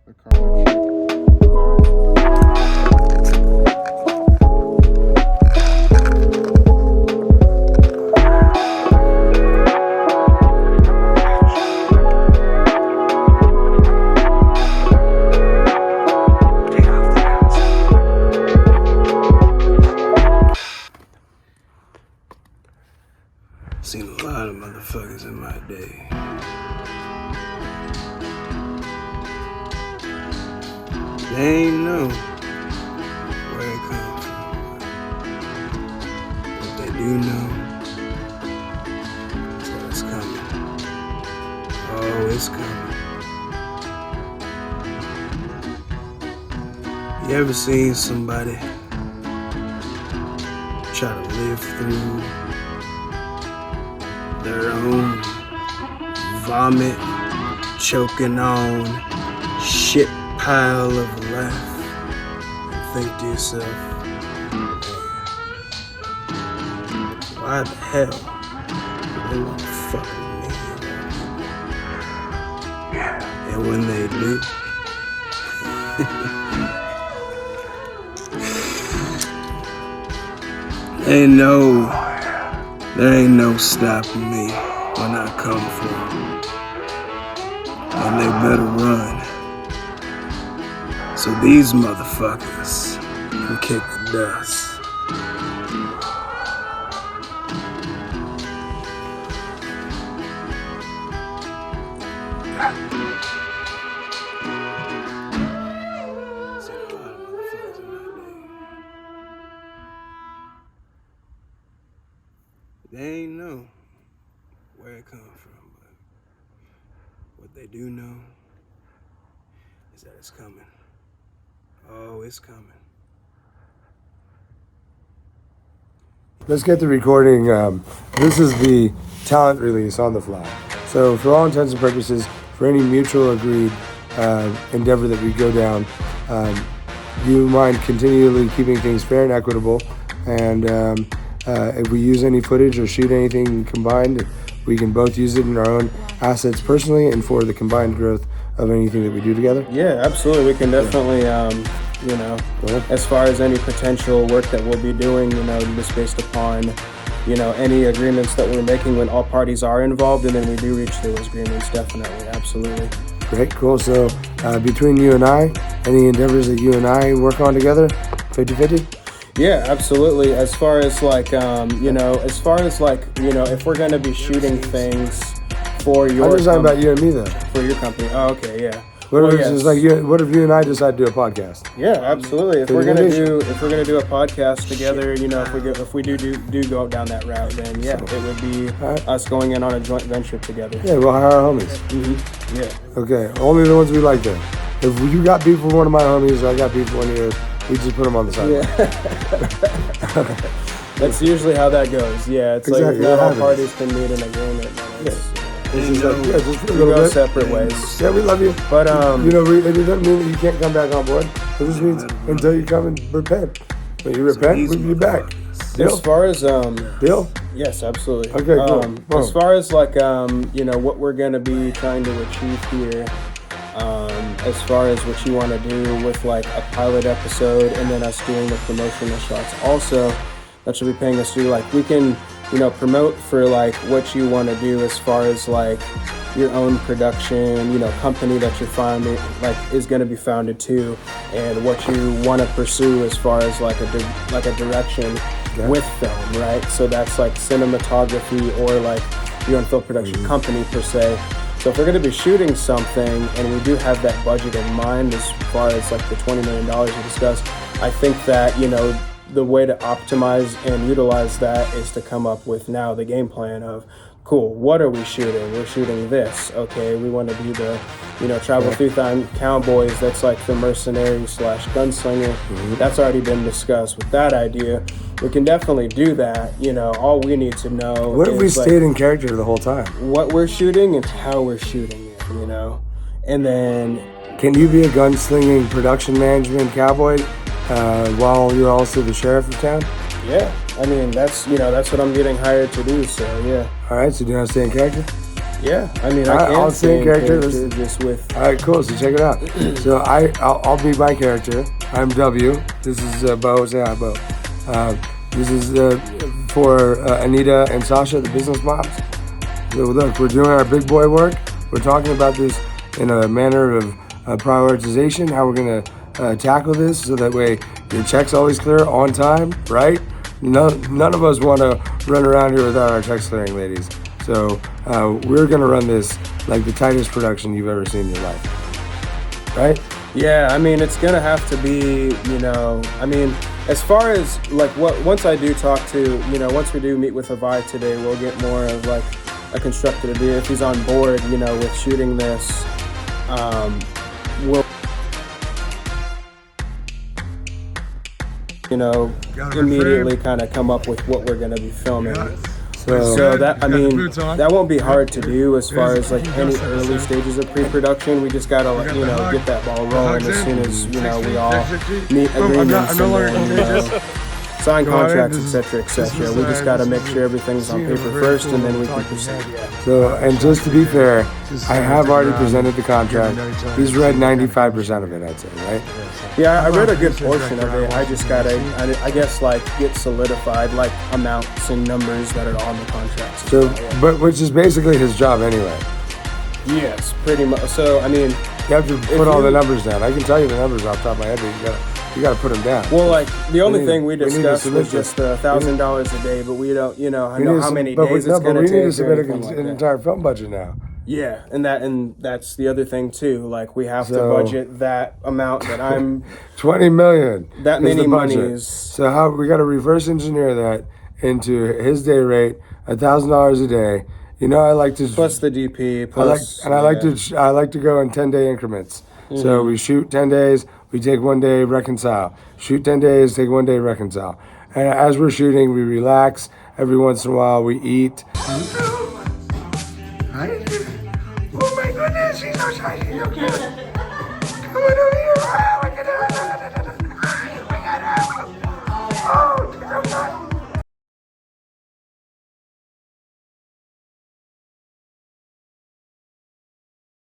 the comic strip. Seen a lot of motherfuckers in my day. They ain't know where it come from. What they do know is that it's coming. Oh, it's coming. You ever seen somebody try to live through their own vomit, choking on shit pile of life, and think to yourself, why the hell do they want to fuck with me? And when they do, they know there ain't no stopping me when I come for them. And they better run. So these motherfuckers can kick the dust. They ain't know where it come from, but what they do know is that it's coming. Oh, it's coming. Let's get the recording. This is the talent release on the fly. So for all intents and purposes, for any mutual agreed endeavor that we go down, you mind continually keeping things fair and equitable, and if we use any footage or shoot anything combined, we can both use it in our own assets personally and for the combined growth of anything that we do together. Yeah, absolutely. We can definitely, as far as any potential work that we'll be doing, just based upon, any agreements that we're making when all parties are involved, and then we do reach those agreements, definitely, absolutely. Great, cool. So between you and I, any endeavors that you and I work on together, 50-50? Yeah, absolutely. As far as if we're going to be shooting things for your I'm just talking about you and me though. For your company. Oh, okay, yeah. What if you and I decide to do a podcast? Yeah, absolutely. If we're gonna do a podcast together, if we do go down that route, then yeah, it would be us going in on a joint venture together. Yeah, we'll hire our homies. Mm-hmm. Yeah. Okay, only the ones we like then. If you got beef with one of my homies, I got beef with one of yours, we just put them on the side. Yeah. That's usually how that goes. Yeah, it's exactly. Not all parties can meet an agreement. Just we go separate ways. Yeah, we love you. But it doesn't mean that you can't come back on board. It just means until you come and repent. When you repent, we'll be back. Deal? As far as deal? Yes, absolutely. Okay, cool. As far as what we're gonna be trying to achieve here, as far as what you want to do with a pilot episode and then us doing the promotional shots also, that should be paying us due. We can promote for what you want to do as far as your own production, company that you're founding, is going to be founded too, and what you want to pursue as far as a direction with film, right? So that's cinematography or your own film production company per se. So if we're going to be shooting something and we do have that budget in mind as far as the $20 million we discussed, I think that, the way to optimize and utilize that is to come up with now the game plan of, cool, what are we shooting? We're shooting this. Okay, we want to be the, travel through time cowboys. That's the mercenary / gunslinger. Mm-hmm. That's already been discussed with that idea. We can definitely do that. All we need to know what if we stayed in character the whole time? What we're shooting and how we're shooting it, And then... Can you be a gunslinging production management cowboy while you're also the sheriff of town? Yeah, I mean, that's what I'm getting hired to do, so yeah. All right, so do you want to stay in character? Yeah, I mean, I I'll can stay stay in in character. character just with. All right, cool. So check it out. So I'll be my character. I'm W. This is Bo. Say hi, Bo. This is for Anita and Sasha, the business moms. So look, we're doing our big boy work. We're talking about this in a manner of prioritization, how we're gonna tackle this, so that way your check's always clear on time, right? None of us want to run around here without our checks clearing, ladies. So we're gonna run this like the tightest production you've ever seen in your life, right? Yeah, I mean, it's gonna have to be, I mean, as far as like once I do talk to, once we do meet with Avi today, we'll get more of like a constructed idea if he's on board, with shooting this. We'll, immediately kind of come up with what we're gonna be filming. So that, I mean, that won't be hard to do as far as like any early stages of pre-production. We just gotta, get that ball rolling as soon as, we all meet agreements and sign contracts, etc., etc. We just gotta make sure everything's on paper first, and then we can proceed. So, and just to be fair, I have already presented the contract. He's read 95% of it, I'd say, right? Yeah, I read a good portion of it. I just gotta, I guess, like, get solidified, like, amounts and numbers that are on the contract. So, but which is basically his job anyway. Yes, pretty much. So, I mean, you have to put all the numbers down. I can tell you the numbers off the top of my head, but you gotta put them down. Well, like, the only thing we discussed was just $1,000 a day, but we don't, I know how many days it's gonna take. But we need to submit an entire film budget now. Yeah, and that's the other thing too. Like, we have to budget that amount that I'm 20 million. That many monies. So how we got to reverse engineer that into his day rate, $1,000 a day. I like to plus the DP. Plus, I like to go in 10-day increments. Mm-hmm. So we shoot 10 days, we take 1 day, reconcile. Shoot 10 days, take 1 day, reconcile. And as we're shooting, we relax. Every once in a while, we eat. Oh my goodness, she's so shy. She's so cute. Come on over here.